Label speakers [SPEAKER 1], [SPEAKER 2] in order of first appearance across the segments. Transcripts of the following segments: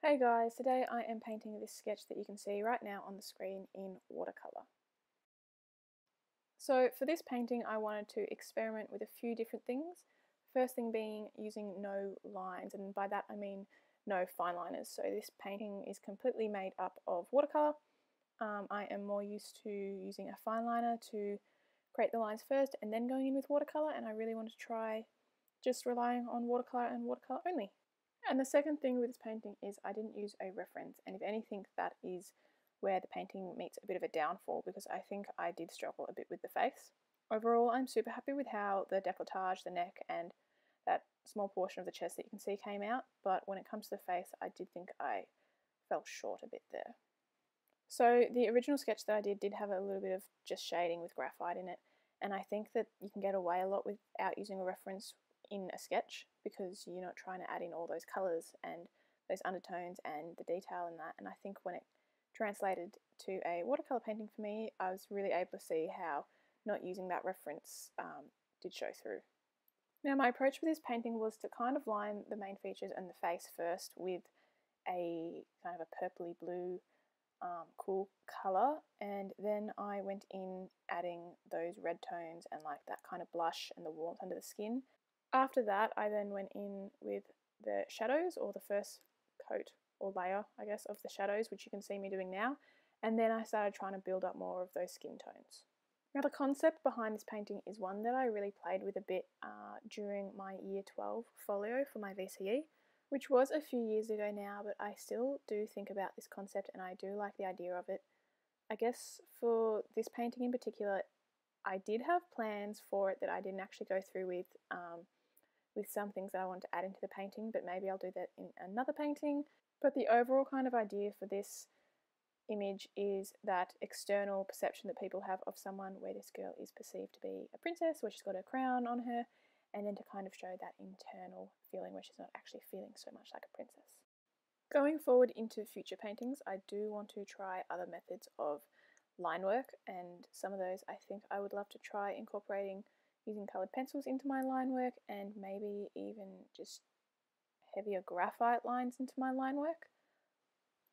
[SPEAKER 1] Hey guys, today I am painting this sketch that you can see right now on the screen in watercolour. So for this painting I wanted to experiment with a few different things. First thing being using no lines, and by that I mean no fine liners. So this painting is completely made up of watercolour. I am more used to using a fine liner to create the lines first and then going in with watercolour, and I really wanted to try just relying on watercolour and watercolour only. And the second thing with this painting is I didn't use a reference, and if anything that is where the painting meets a bit of a downfall, because I think I did struggle a bit with the face. Overall, I'm super happy with how the décolletage, the neck, and that small portion of the chest that you can see came out, but when it comes to the face, I did think I fell short a bit there. So the original sketch that I did have a little bit of just shading with graphite in it, and I think that you can get away a lot without using a reference in a sketch because you're not trying to add in all those colours and those undertones and the detail in that. And I think when it translated to a watercolour painting for me, I was really able to see how not using that reference did show through. Now my approach with this painting was to kind of line the main features and the face first with a kind of a purpley blue cool colour, and then I went in adding those red tones and like that kind of blush and the warmth under the skin. After that I then went in with the shadows, or the first coat or layer I guess of the shadows, which you can see me doing now, and then I started trying to build up more of those skin tones. Now the concept behind this painting is one that I really played with a bit during my year 12 folio for my VCE, which was a few years ago now, but I still do think about this concept and I do like the idea of it. I guess for this painting in particular, I did have plans for it that I didn't actually go through with some things that I want to add into the painting, but maybe I'll do that in another painting. But the overall kind of idea for this image is that external perception that people have of someone, where this girl is perceived to be a princess, where she's got a crown on her, and then to kind of show that internal feeling where she's not actually feeling so much like a princess. Going forward into future paintings, I do want to try other methods of line work, and some of those I think I would love to try incorporating using coloured pencils into my line work, and maybe even just heavier graphite lines into my line work.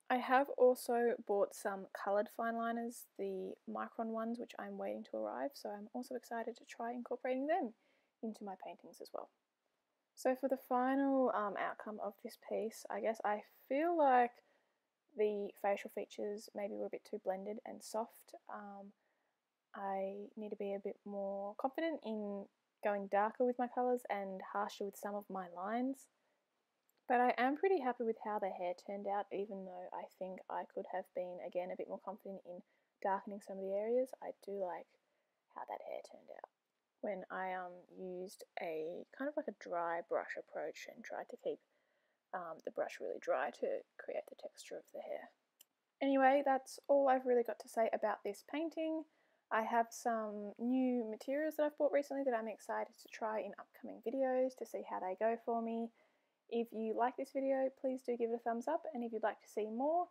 [SPEAKER 1] I have also bought some coloured fine liners, the micron ones, which I'm waiting to arrive, so I'm also excited to try incorporating them into my paintings as well. So for the final outcome of this piece, I guess I feel like the facial features maybe were a bit too blended and soft. I need to be a bit more confident in going darker with my colours and harsher with some of my lines. But I am pretty happy with how the hair turned out, even though I think I could have been, again, a bit more confident in darkening some of the areas. I do like how that hair turned out when I used a kind of like a dry brush approach and tried to keep the brush really dry to create the texture of the hair. Anyway, that's all I've really got to say about this painting. I have some new materials that I've bought recently that I'm excited to try in upcoming videos to see how they go for me. If you like this video, please do give it a thumbs up, and if you'd like to see more,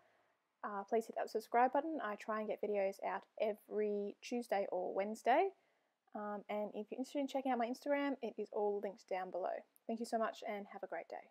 [SPEAKER 1] please hit that subscribe button. I try and get videos out every Tuesday or Wednesday. And if you're interested in checking out my Instagram, it is all linked down below. Thank you so much and have a great day.